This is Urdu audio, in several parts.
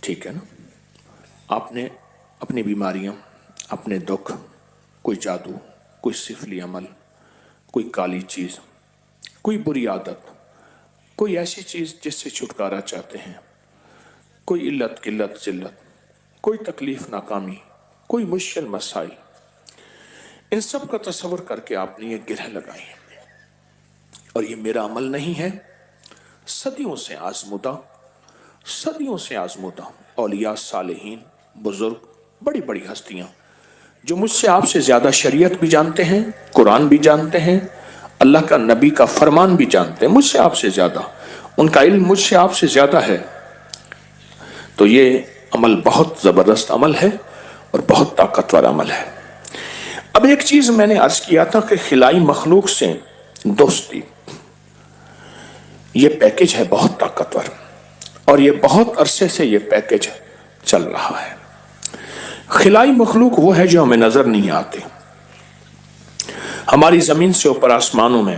ٹھیک ہے نا؟ آپ نے اپنی بیماریاں، اپنے دکھ، کوئی جادو، کوئی سفلی عمل، کوئی کالی چیز، کوئی بری عادت، کوئی ایسی چیز جس سے چھٹکارا چاہتے ہیں، کوئی علت قلت ذلت، کوئی تکلیف ناکامی، کوئی مشکل مسائل، ان سب کا تصور کر کے آپ نے یہ گرہ لگائی اور یہ میرا عمل نہیں ہے، صدیوں سے آزمودہ اولیاء صالحین، بزرگ، بڑی بڑی ہستیاں جو مجھ سے آپ سے زیادہ شریعت بھی جانتے ہیں، قرآن بھی جانتے ہیں، اللہ کا نبی کا فرمان بھی جانتے ہیں، مجھ سے آپ سے زیادہ، ان کا علم مجھ سے آپ سے زیادہ ہے، تو یہ عمل بہت زبردست عمل ہے اور بہت طاقتور عمل ہے۔ اب ایک چیز میں نے عرض کیا تھا کہ خلائی مخلوق سے دوستی، یہ پیکج ہے بہت طاقتور، اور یہ بہت عرصے سے یہ پیکج چل رہا ہے۔ خلائی مخلوق وہ ہے جو ہمیں نظر نہیں آتے، ہماری زمین سے اوپر آسمانوں میں،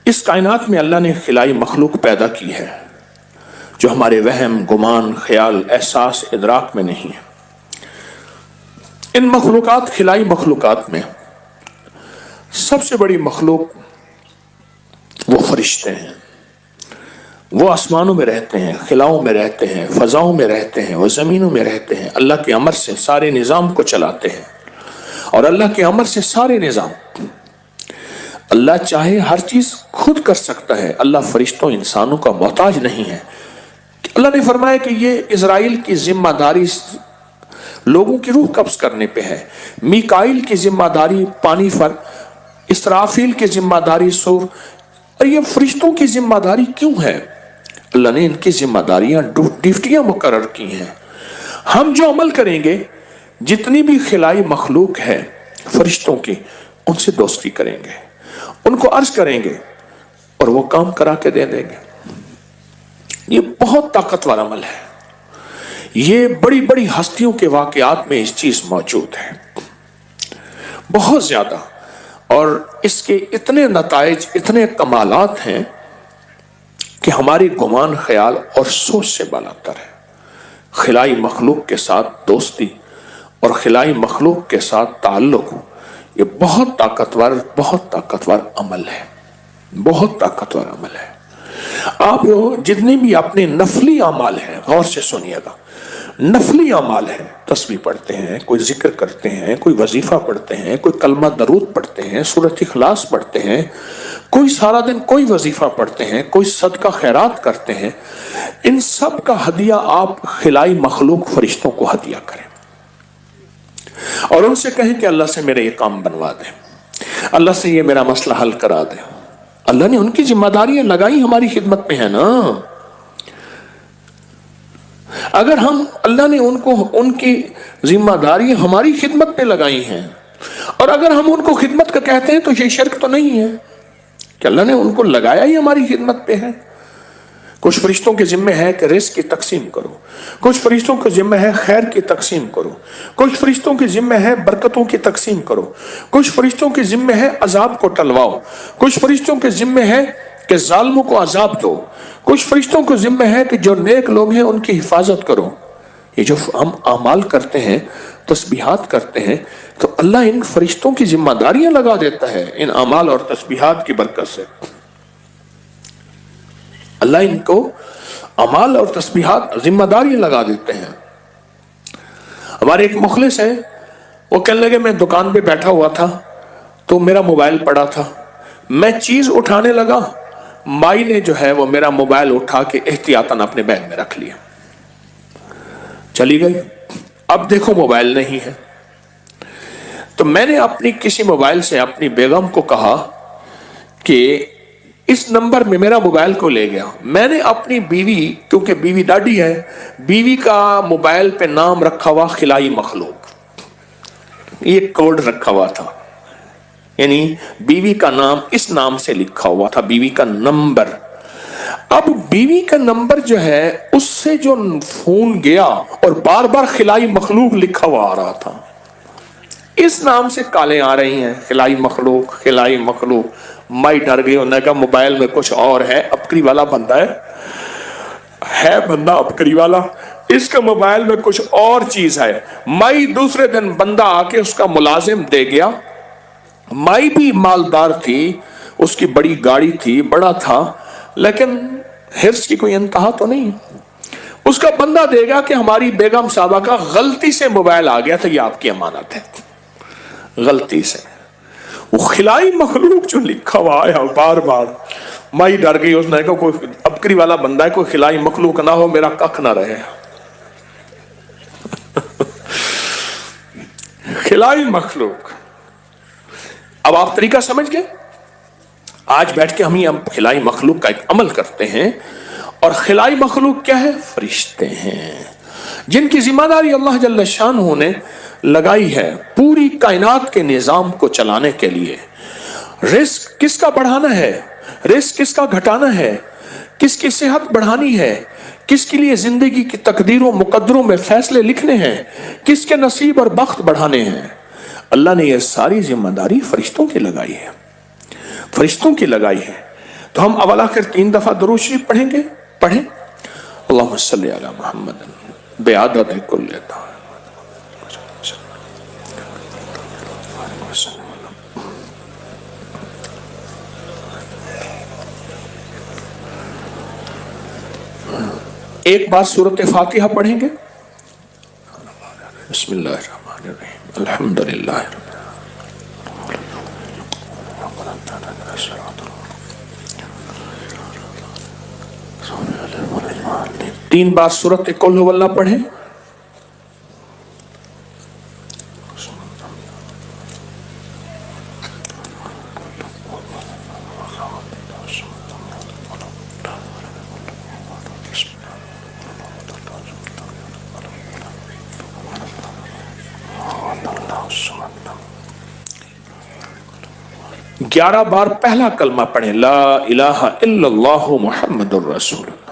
اس کائنات میں اللہ نے خلائی مخلوق پیدا کی ہے جو ہمارے وہم، گمان، خیال، احساس، ادراک میں نہیں ہے۔ ان مخلوقات، خلائی مخلوقات میں سب سے بڑی مخلوق وہ فرشتے ہیں، وہ آسمانوں میں رہتے ہیں، خلاؤں میں رہتے ہیں، فضاؤں میں رہتے ہیں، وہ زمینوں میں رہتے ہیں، اللہ کے امر سے سارے نظام کو چلاتے ہیں، اور اللہ کے امر سے سارے نظام، اللہ چاہے ہر چیز خود کر سکتا ہے، اللہ فرشتوں انسانوں کا محتاج نہیں ہے۔ اللہ نے فرمایا کہ یہ اسرائیل کی ذمہ داری لوگوں کی روح قبض کرنے پہ ہے، میکائیل کی ذمہ داری پانی پر، اسرافیل کی ذمہ داری سور، اور یہ فرشتوں کی ذمہ داری کیوں ہے؟ اللہ نے ان کی ذمہ داریاں، ڈیوٹیاں مقرر کی ہیں۔ ہم جو عمل کریں گے، جتنی بھی خلائی مخلوق ہے فرشتوں کی، ان سے دوستی کریں گے، ان کو عرض کریں گے اور وہ کام کرا کے دے دیں گے۔ یہ بہت طاقتور عمل ہے، یہ بڑی بڑی ہستیوں کے واقعات میں اس چیز موجود ہے، بہت زیادہ، اور اس کے اتنے نتائج، اتنے کمالات ہیں کہ ہماری گمان، خیال اور سوچ سے بالاتر ہے۔ خلائی مخلوق کے ساتھ دوستی اور خلائی مخلوق کے ساتھ تعلق، یہ بہت طاقتور عمل ہے، بہت طاقتور عمل ہے۔ آپ جتنے بھی اپنے نفلی اعمال ہیں، غور سے سنیے گا، نفلی اعمال ہیں، تسبیح پڑھتے ہیں، کوئی ذکر کرتے ہیں، کوئی وظیفہ پڑھتے ہیں، کوئی کلمہ درود پڑھتے ہیں، سورۃ اخلاص پڑھتے ہیں، کوئی سارا دن کوئی وظیفہ پڑھتے ہیں، کوئی صدقہ خیرات کرتے ہیں، ان سب کا ہدیہ آپ خلائی مخلوق فرشتوں کو ہدیہ کریں اور ان سے کہیں کہ اللہ سے میرے یہ کام بنوا دیں، اللہ سے یہ میرا مسئلہ حل کرا دیں۔ اللہ نے ان کی ذمہ داریاں لگائی، ہماری خدمت میں ہے نا۔ اگر اللہ نے ان کی ذمہ داریاں ہماری خدمت پہ لگائی ہیں، اور اگر ہم ان کو خدمت کا کہتے ہیں تو یہ شرک تو نہیں ہے کہ اللہ نے ان کو لگایا ہی ہماری خدمت پہ ہے۔ کچھ فرشتوں کے ذمہ ہے کہ رزق کی تقسیم کرو، کچھ فرشتوں کے ذمہ ہے خیر کی تقسیم کرو، کچھ فرشتوں کے ذمہ ہے برکتوں کی تقسیم کرو، کچھ فرشتوں کے ذمہ ہے عذاب کو ٹلواؤ، کچھ فرشتوں کے ذمہ ہے کہ ظالموں کو عذاب دو، کچھ فرشتوں کے ذمہ ہے کہ جو نیک لوگ ہیں ان کی حفاظت کرو۔ یہ جو ہم اعمال کرتے ہیں، تسبیحات کرتے ہیں، تو اللہ ان فرشتوں کی ذمہ داریاں لگا دیتا ہے ان اعمال اور تسبیحات کی برکت سے۔ اللہ ان کو اعمال اور تسبیحات ذمہ داریاں لگا دیتے ہیں۔ ہمارے ایک مخلص ہیں، وہ کہنے لگے میں دکان پہ بیٹھا ہوا تھا تو میرا موبائل پڑا تھا، میں چیز اٹھانے لگا، مائی نے جو ہے وہ میرا موبائل اٹھا کے احتیاطاً اپنے بیگ میں رکھ لیا، چلی گئی۔ اب دیکھو موبائل نہیں ہے، تو میں نے اپنی کسی موبائل سے اپنی بیگم کو کہا کہ اس نمبر میں میرا موبائل کو لے گیا۔ میں نے اپنی بیوی، کیونکہ بیوی ڈاڈی ہے، بیوی کا موبائل پہ نام رکھا ہوا خلائی مخلوق، یہ کوڈ رکھا ہوا تھا، یعنی بیوی کا نام اس نام سے لکھا ہوا تھا، بیوی کا نمبر۔ اب بیوی کا نمبر جو ہے اس سے جو فون گیا اور بار بار خلائی مخلوق لکھا ہوا آ رہا تھا، اس نام سے کالیں آ رہی ہیں، خلائی مخلوق، خلائی مخلوق۔ مائی ڈر گئی، انہوں نے کہا موبائل میں کچھ اور ہے، ابکری والا بندہ ہے۔ ہے بندہ ابکری والا، اس کا موبائل میں کچھ اور چیز ہے۔ مائی دوسرے دن بندہ آ کے اس کا ملازم دے گیا، مائی بھی مالدار تھی، اس کی بڑی گاڑی تھی، بڑا تھا، لیکن حرص کی کوئی انتہا تو نہیں۔ اس کا بندہ دے گا کہ ہماری بیگم صاحبہ کا غلطی سے موبائل آ گیا تھا، یہ آپ کی امانت ہے، غلطی سے۔ وہ خلائی مخلوق جو لکھا ہوا ہے بار بار، مائی ڈر گئی، اس نے کہا کوئی ابکری والا بندہ ہے، کوئی خلائی مخلوق نہ ہو، میرا ککھ نہ رہے۔ خلائی مخلوق۔ اب آپ طریقہ سمجھ گئے؟ آج بیٹھ کے ہم یہ خلائی مخلوق کا ایک عمل کرتے ہیں، اور خلائی مخلوق کیا ہے؟ فرشتے ہیں، جن کی ذمہ داری اللہ جل شانہ نے لگائی ہے پوری کائنات کے نظام کو چلانے کے لیے۔ رزق کس کا بڑھانا ہے، رزق کس کا گھٹانا ہے، کس کی صحت بڑھانی ہے، کس کے لیے زندگی کی تقدیروں مقدروں میں فیصلے لکھنے ہیں، کس کے نصیب اور بخت بڑھانے ہیں، اللہ نے یہ ساری ذمہ داری فرشتوں کی لگائی ہے، فرشتوں کی لگائی ہے۔ تو ہم اول آخر 3 دفعہ درود شریف پڑھیں گے، پڑھیں اللہم صلی علی محمد بعدد کل داء۔ ایک بار سورۃ فاتحہ پڑھیں گے، بسم اللہ الرحمن الرحیم الحمدللہ۔ 3 بار سورۃ قل ھو اللہ پڑھیں۔ گیارہ بار پہلا کلمہ پڑھیں، لا الہ الا اللہ محمد الرسول اللہ۔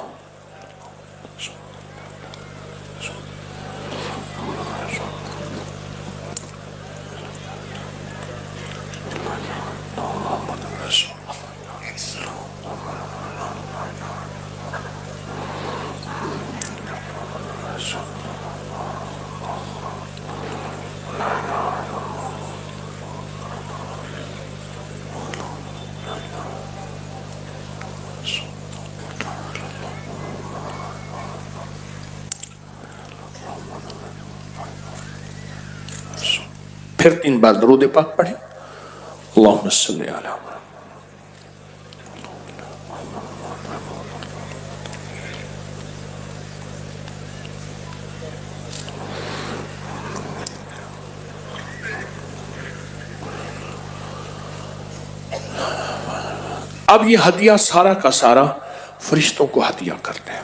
پھر 3 بار درود پاک پڑھیں، اللہم صلی علی محمد۔ اب یہ ہدیہ سارا کا سارا فرشتوں کو ہدیہ کرتے ہیں،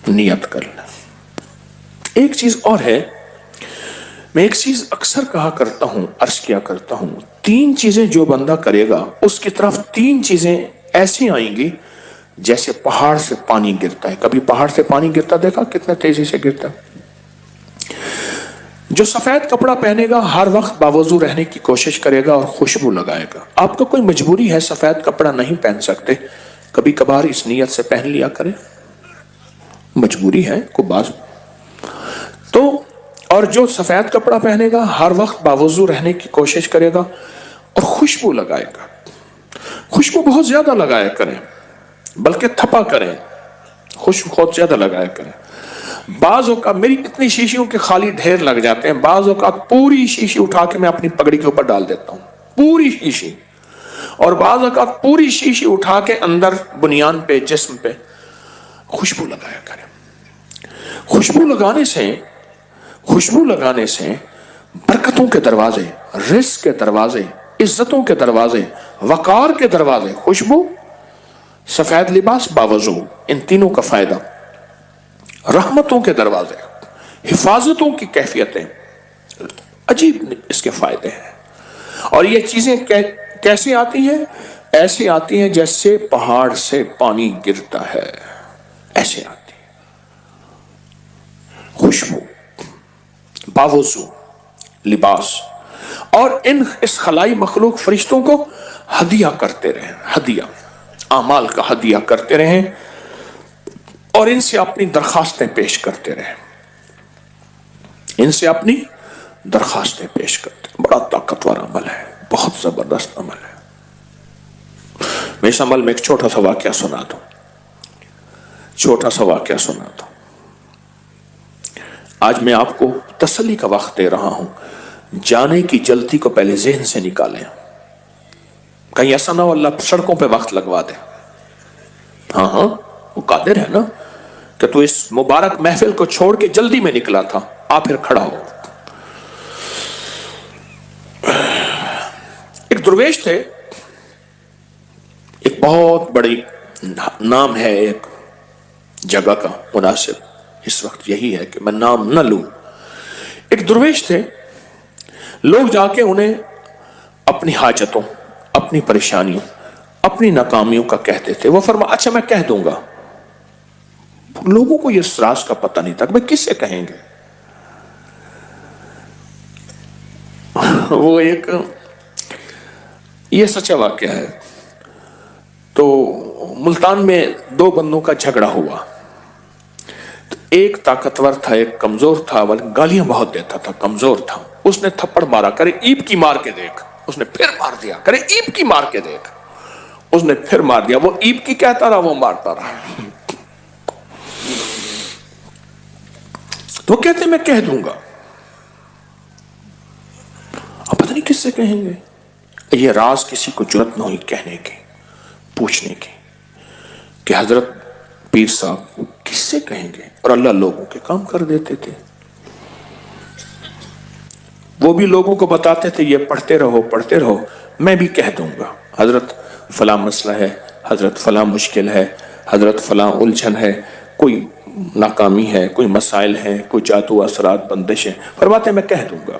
نیت کر لیں۔ ایک چیز اور ہے، میں ایک چیز اکثر کہا کرتا ہوں، عرض کیا کرتا ہوں، 3 چیزیں جو بندہ کرے گا اس کی طرف 3 چیزیں ایسی آئیں گی جیسے پہاڑ سے پانی گرتا ہے۔ کبھی پہاڑ سے پانی گرتا دیکھا کتنے تیزی سے گرتا ہے؟ جو سفید کپڑا پہنے گا ہر وقت باوضو رہنے کی کوشش کرے گا اور خوشبو لگائے گا۔ آپ کو کوئی مجبوری ہے سفید کپڑا نہیں پہن سکتے، کبھی کبھار اس نیت سے پہن لیا کرے، مجبوری ہے کو بعض تو۔ اور جو سفید کپڑا پہنے گا ہر وقت باوضو رہنے کی کوشش کرے گا اور خوشبو لگائے گا۔ خوشبو بہت زیادہ لگایا کریں، بلکہ تھپا کریں، خوشبو بہت زیادہ لگایا کریں۔ بعض اوقات میری اتنی شیشیوں کے خالی ڈھیر لگ جاتے ہیں، بعض اوقات پوری شیشی اٹھا کے میں اپنی پگڑی کے اوپر ڈال دیتا ہوں، پوری شیشی، اور بعض اوقات پوری شیشی اٹھا کے اندر بنیان پہ جسم پہ خوشبو لگایا کریں۔ خوشبو لگانے سے برکتوں کے دروازے، رزق کے دروازے، عزتوں کے دروازے، وقار کے دروازے، خوشبو، سفید لباس، باوضو، ان تینوں کا فائدہ، رحمتوں کے دروازے، حفاظتوں کی کیفیتیں، عجیب اس کے فائدے ہیں۔ اور یہ چیزیں کیسے آتی ہیں؟ ایسے آتی ہیں جیسے پہاڑ سے پانی گرتا ہے، ایسے آتی ہیں۔ خوشبو، باوضو، لباس، اور اس خلائی مخلوق فرشتوں کو ہدیہ کرتے رہیں، ہدیہ، اعمال کا ہدیہ کرتے رہیں، اور ان سے اپنی درخواستیں پیش کرتے رہے، ان سے اپنی درخواستیں پیش کرتے رہے۔ بڑا طاقتور عمل ہے، بہت زبردست عمل ہے۔ میں اس عمل میں ایک چھوٹا سا واقعہ سنا دوں، چھوٹا سا واقعہ سنا دوں۔ آج میں آپ کو تسلی کا وقت دے رہا ہوں، جانے کی جلدی کو پہلے ذہن سے نکالیں، کہیں ایسا نہ ہو اللہ سڑکوں پہ وقت لگوا دے۔ ہاں ہاں، وہ قادر ہے نا کہ تو اس مبارک محفل کو چھوڑ کے جلدی میں نکلا تھا، آ پھر کھڑا ہو۔ ایک درویش تھے، ایک بہت بڑی نام ہے ایک جگہ کا، مناسب اس وقت یہی ہے کہ میں نام نہ لوں۔ ایک درویش تھے، لوگ جا کے انہیں اپنی حاجتوں، اپنی پریشانیوں، اپنی ناکامیوں کا کہتے تھے۔ وہ فرما اچھا میں کہہ دوں گا۔ لوگوں کو یہ راز کا پتہ نہیں تھا کہ کس سے کہیں گے۔ وہ ایک یہ سچا واقعہ ہے۔ تو ملتان میں دو بندوں کا جھگڑا ہوا، تو ایک طاقتور تھا، ایک کمزور تھا، گالیاں بہت دیتا تھا، کمزور تھا۔ اس نے تھپڑ مارا، کرے ایپ کی مار کے دیکھ۔ اس نے پھر مار دیا، کرے ایپ کی مار کے دیکھ۔ اس نے پھر مار دیا، وہ ایپ کی کہتا رہا، وہ مارتا رہا۔ تو کہتے میں کہہ دوں گا، اب پتہ نہیں کس سے کہیں گے۔ یہ راز کسی کو جرأت نہ ہوئی کہنے کی، پوچھنے کی کہ حضرت پیر صاحب کس سے کہیں گے، اور اللہ لوگوں کے کام کر دیتے تھے۔ وہ بھی لوگوں کو بتاتے تھے یہ پڑھتے رہو پڑھتے رہو، میں بھی کہہ دوں گا حضرت فلاں مسئلہ ہے، حضرت فلاں مشکل ہے، حضرت فلاں الجھن ہے، کوئی ناکامی ہے، کوئی مسائل ہیں، کوئی جادو اثرات بندشیں، فرماتے میں کہہ دوں گا۔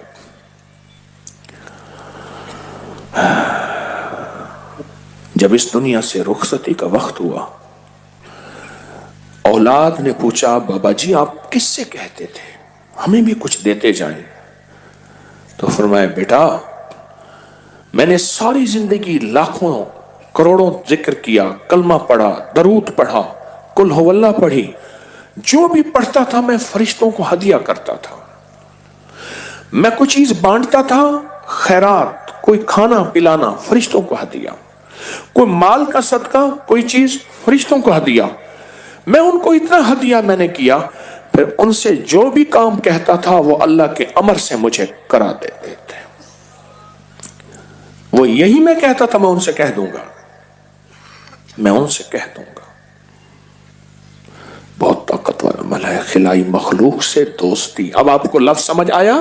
جب اس دنیا سے رخصتی کا وقت ہوا، اولاد نے پوچھا بابا جی آپ کس سے کہتے تھے، ہمیں بھی کچھ دیتے جائیں۔ تو فرمایا بیٹا میں نے ساری زندگی لاکھوں کروڑوں ذکر کیا، کلمہ پڑھا، درود پڑھا، قل ہو اللہ پڑھی، جو بھی پڑھتا تھا میں فرشتوں کو ہدیہ کرتا تھا، میں کوئی چیز بانٹتا تھا، خیرات، کوئی کھانا پلانا فرشتوں کو ہدیہ، کوئی مال کا صدقہ، کوئی چیز فرشتوں کو ہدیہ۔ میں ان کو اتنا ہدیہ میں نے کیا، پھر ان سے جو بھی کام کہتا تھا وہ اللہ کے امر سے مجھے کرا دیتے تھے۔ وہ یہی میں کہتا تھا میں ان سے کہہ دوں گا، میں ان سے کہہ دوں گا۔ بہت طاقتور عمل ہے، خلائی مخلوق سے دوستی۔ اب آپ کو لفظ سمجھ آیا؟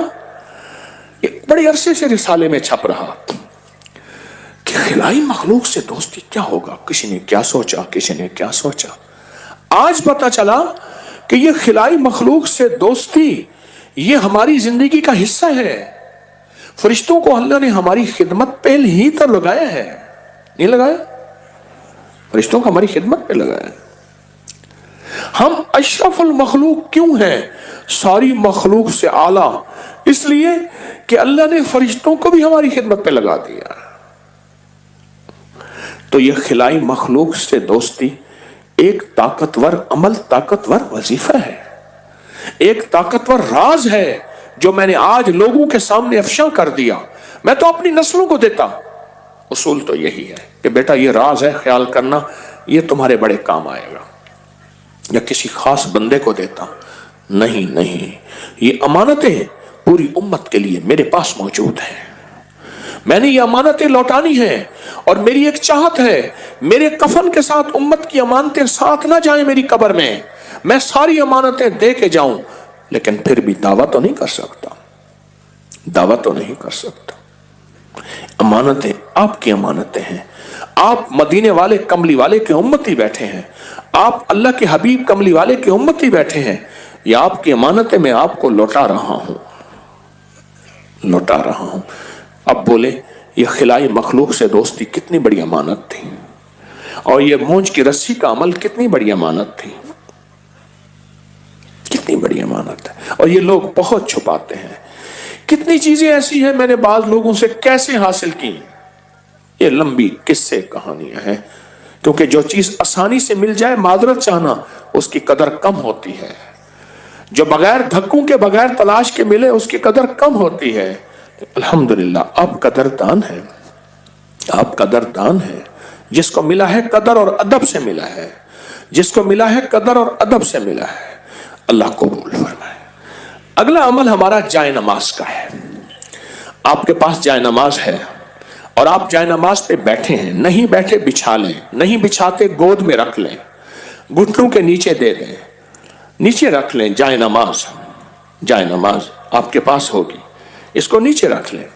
یہ بڑے عرصے سے رسالے میں چھپ رہا کہ خلائی مخلوق سے دوستی کیا ہوگا، کسی نے کیا سوچا، کسی نے کیا سوچا۔ آج پتا چلا کہ یہ خلائی مخلوق سے دوستی یہ ہماری زندگی کا حصہ ہے۔ فرشتوں کو اللہ نے ہماری خدمت پہ ہی تو لگایا ہے، نہیں لگایا؟ فرشتوں کو ہماری خدمت پہ لگایا ہے۔ ہم اشرف المخلوق کیوں ہیں، ساری مخلوق سے اعلیٰ، اس لیے کہ اللہ نے فرشتوں کو بھی ہماری خدمت پہ لگا دیا۔ تو یہ خلائی مخلوق سے دوستی ایک طاقتور عمل، طاقتور وظیفہ ہے، ایک طاقتور راز ہے جو میں نے آج لوگوں کے سامنے افشاں کر دیا۔ میں تو اپنی نسلوں کو دیتا، اصول تو یہی ہے کہ بیٹا یہ راز ہے، خیال کرنا، یہ تمہارے بڑے کام آئے گا۔ یا کسی خاص بندے کو دیتا، نہیں نہیں، یہ امانتیں پوری امت کے لیے میرے پاس موجود ہیں، میں نے یہ امانتیں لوٹانی ہیں، اور میری ایک چاہت ہے میرے کفن کے ساتھ امت کی امانتیں ساتھ نہ جائیں میری قبر میں ساری امانتیں دے کے جاؤں، لیکن پھر بھی دعویٰ تو نہیں کر سکتا، دعویٰ تو نہیں کر سکتا۔ امانتیں آپ کی امانتیں ہیں، آپ مدینے والے کملی والے کے امتی بیٹھے ہیں، آپ اللہ کے حبیب کملی والے کے امتی بیٹھے ہیں، یہ آپ کی امانتیں میں آپ کو لوٹا رہا ہوں، لوٹا رہا ہوں۔ اب بولے یہ خلائی مخلوق سے دوستی کتنی بڑی امانت تھی، اور یہ مونج کی رسی کا عمل کتنی بڑی امانت تھی، کتنی بڑی امانت ہے، اور یہ لوگ بہت چھپاتے ہیں۔ کتنی چیزیں ایسی ہیں میں نے بعض لوگوں سے کیسے حاصل کی، یہ لمبی قصے کہانیاں ہیں کیونکہ جو چیز آسانی سے مل جائے معذرت چاہنا اس کی قدر کم ہوتی ہے، جو بغیر دھکوں کے بغیر تلاش کے ملے اس کی قدر کم ہوتی ہے۔ الحمدللہ آپ قدردان ہیں، آپ قدردان ہیں، جس کو ملا ہے قدر اور ادب سے ملا ہے، جس کو ملا ہے قدر اور ادب سے ملا ہے، اللہ قبول فرمائے۔ اگلا عمل ہمارا جائے نماز کا ہے۔ آپ کے پاس جائے نماز ہے اور آپ جائے نماز پہ بیٹھے ہیں، نہیں بیٹھے بچھا لیں، نہیں بچھاتے گود میں رکھ لیں، گھٹنوں کے نیچے دے دیں، نیچے رکھ لیں جائے نماز۔ جائے نماز آپ کے پاس ہوگی، اس کو نیچے رکھ لیں۔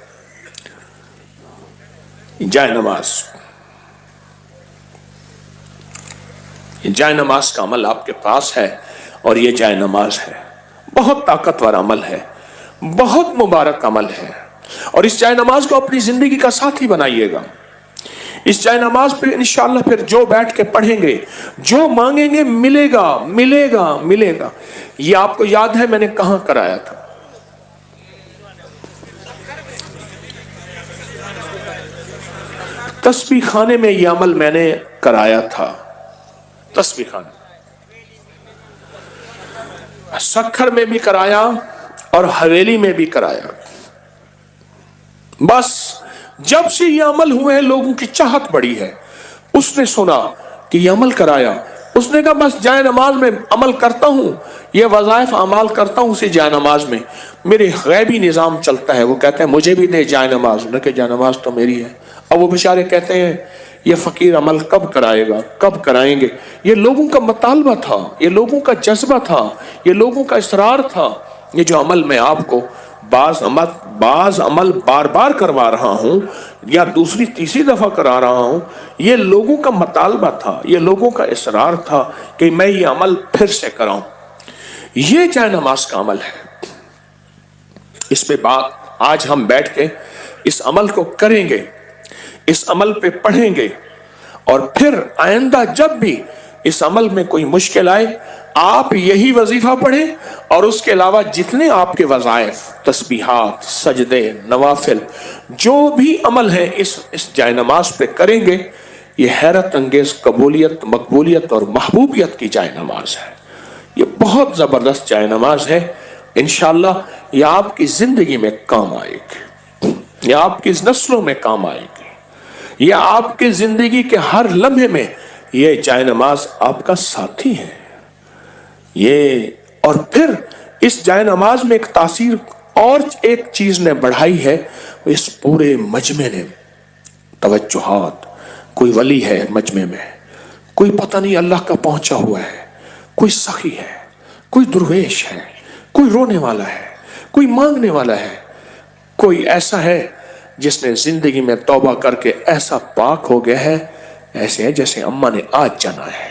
جائے نماز، جائے نماز کا عمل آپ کے پاس ہے اور یہ جائے نماز ہے، بہت طاقتور عمل ہے، بہت مبارک عمل ہے، اور اس جائے نماز کو اپنی زندگی کا ساتھی بنائیے گا۔ اس جائے نماز پہ انشاءاللہ پھر جو بیٹھ کے پڑھیں گے، جو مانگیں گے ملے گا، ملے گا، ملے گا۔ یہ آپ کو یاد ہے میں نے کہاں کرایا تھا؟ تسبیح خانے میں یہ عمل میں نے کرایا تھا، تسبیح خانے، سکھر میں بھی کرایا اور حویلی میں بھی کرایا۔ بس جب سے یہ عمل ہوئے ہیں لوگوں کی چاہت بڑی ہے۔ اس نے سنا کہ یہ عمل کرایا، اس نے کہا بس جائے نماز میں عمل کرتا ہوں، یہ وظائف اعمال کرتا ہوں اسی جائے نماز میں، میرے غیبی نظام چلتا ہے۔ وہ کہتے ہیں مجھے بھی دے جائے نماز، نہ کہ جائے نماز تو میری ہے۔ اب وہ بیچارے کہتے ہیں یہ فقیر عمل کب کرائے گا، کب کرائیں گے؟ یہ لوگوں کا مطالبہ تھا، یہ لوگوں کا جذبہ تھا، یہ لوگوں کا اصرار تھا۔ یہ جو عمل میں آپ کو بعض عمل بار بار کروا رہا ہوں یا دوسری تیسری دفعہ کرا رہا ہوں، یہ لوگوں کا مطالبہ تھا، یہ لوگوں کا اصرار تھا کہ میں یہ عمل پھر سے کراؤں۔ یہ جائے نماز کا عمل ہے۔ اس پہ بات آج ہم بیٹھ کے اس عمل کو کریں گے، اس عمل پہ پڑھیں گے، اور پھر آئندہ جب بھی اس عمل میں کوئی مشکل آئے آپ یہی وظیفہ پڑھیں، اور اس کے علاوہ جتنے آپ کے وظائف، تسبیحات، سجدے، نوافل، جو بھی عمل ہیں اس جائے نماز پہ کریں گے۔ یہ حیرت انگیز قبولیت، مقبولیت اور محبوبیت کی جائے نماز ہے۔ یہ بہت زبردست جائے نماز ہے، انشاءاللہ یہ آپ کی زندگی میں کام آئے گی، یہ آپ کی نسلوں میں کام آئے گی، یہ آپ کی زندگی کے ہر لمحے میں یہ جائے نماز آپ کا ساتھی ہے۔ یہ اور پھر اس جائے نماز میں ایک تاثیر اور ایک چیز نے بڑھائی ہے، اس پورے مجمع نے توجہات، کوئی ولی ہے مجمع میں، کوئی پتہ نہیں اللہ کا پہنچا ہوا ہے، کوئی سخی ہے، کوئی درویش ہے، کوئی رونے والا ہے، کوئی مانگنے والا ہے، کوئی ایسا ہے جس نے زندگی میں توبہ کر کے ایسا پاک ہو گیا ہے، ایسے ہے جیسے اماں نے آج جانا ہے۔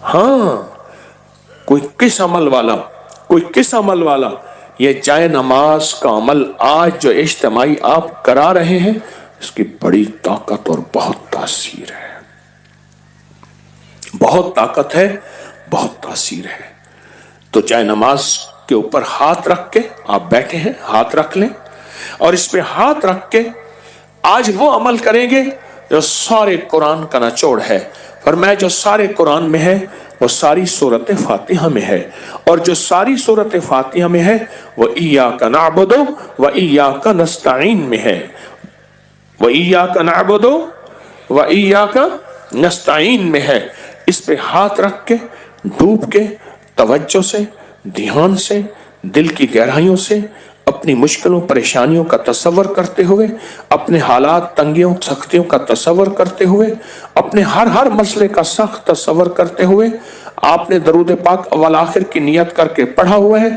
ہاں، کوئی کس عمل والا، کوئی کس عمل والا، یہ جائے نماز کا عمل آج جو اجتماعی آپ کرا رہے ہیں اس کی بڑی طاقت اور بہت تاثیر ہے، بہت طاقت ہے، بہت تاثیر ہے۔ تو جائے نماز کے اوپر ہاتھ رکھ کے آپ بیٹھے ہیں، ہاتھ رکھ لیں، اور اس پہ ہاتھ رکھ کے آج وہ عمل کریں گے جو سارے قرآن کا نچوڑ ہے، فرمایا جو سارے قرآن میں ہے وہ ساری سورۃ فاتحہ میں ہے، اور جو ساری سورۃ فاتحہ میں ہے وہ ایاک نعبد و ایاک نستعین میں ہے، وہ ایاک نعبد و ایاک نستعین میں ہے۔ اس پہ ہاتھ رکھ کے ڈوب کے توجہ سے، دھیان سے، دل کی گہرائیوں سے اپنی مشکلوں پریشانیوں کا تصور کرتے ہوئے، اپنے حالات تنگیوں سختیوں کا تصور کرتے ہوئے، اپنے ہر مسئلے کا سخت تصور کرتے ہوئے، آپ نے درود پاک اول آخر کی نیت کر کے پڑھا ہوا ہے،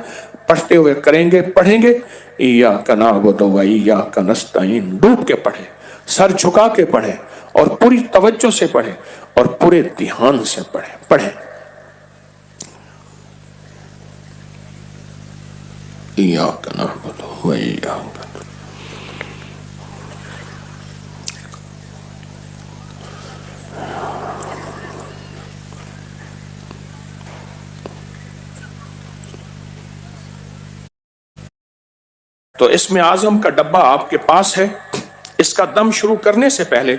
پڑھتے ہوئے کریں گے، پڑھیں گے ایاک نعبد و ایاک نستعین، ڈوب کے پڑھیں، سر جھکا کے پڑھیں، اور پوری توجہ سے پڑھیں اور پورے دھیان سے پڑھیں۔ ایاک نعبد و ایاک، تو اسم اعظم کا ڈبہ آپ کے پاس ہے۔ اس کا دم شروع کرنے سے پہلے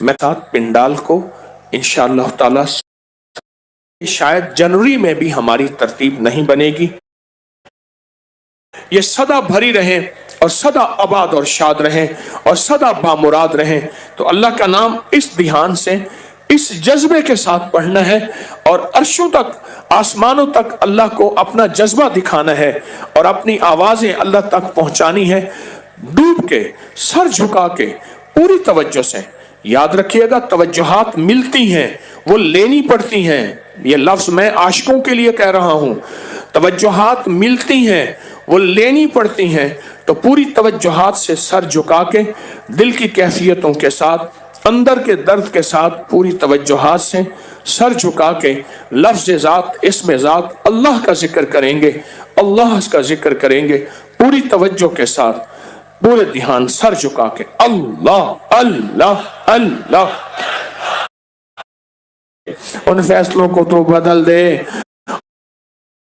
میں ساتھ پنڈال کو انشاءاللہ تعالی شاید جنوری میں بھی ہماری ترتیب نہیں بنے گی، یہ سدا بھری رہیں اور سدا آباد اور شاد رہیں اور سدا بامراد رہیں۔ تو اللہ کا نام اس دھیان سے، اس جذبے کے ساتھ پڑھنا ہے اور عرشوں تک، آسمانوں تک اللہ کو اپنا جذبہ دکھانا ہے اور اپنی آوازیں اللہ تک پہنچانی ہے، ڈوب کے، سر جھکا کے، پوری توجہ سے۔ یاد رکھیے گا، توجہات ملتی ہیں، وہ لینی پڑتی ہیں۔ یہ لفظ میں عاشقوں کے لیے کہہ رہا ہوں، توجہات ملتی ہیں، وہ لینی پڑتی ہیں۔ تو پوری توجہات سے سر جھکا کے، دل کی کیفیتوں کے ساتھ، اندر کے درد کے ساتھ، پوری توجہات سے سر جھکا کے لفظ ذات، اسم ذات اللہ کا ذکر کریں گے، اللہ کا ذکر کریں گے پوری توجہ کے ساتھ، پورے دھیان، سر جھکا کے اللہ اللہ اللہ۔ ان فیصلوں کو تو بدل دے،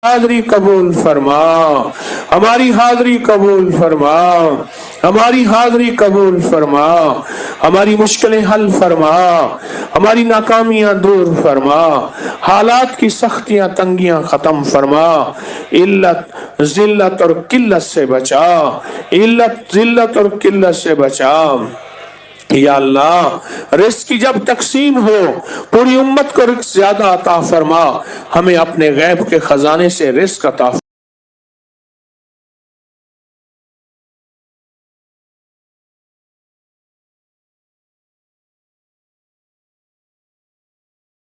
حاضری قبول فرما، ہماری حاضری قبول فرما، ہماری حاضری قبول فرما، ہماری مشکلیں حل فرما، ہماری ناکامیاں دور فرما، حالات کی سختیاں تنگیاں ختم فرما، علت ذلت اور قلت سے بچا، علت ذلت اور قلت سے بچا۔ یا اللہ، رزق کی جب تقسیم ہو پوری امت کو رزق زیادہ عطا فرما، ہمیں اپنے غیب کے خزانے سے رزق عطا فرما۔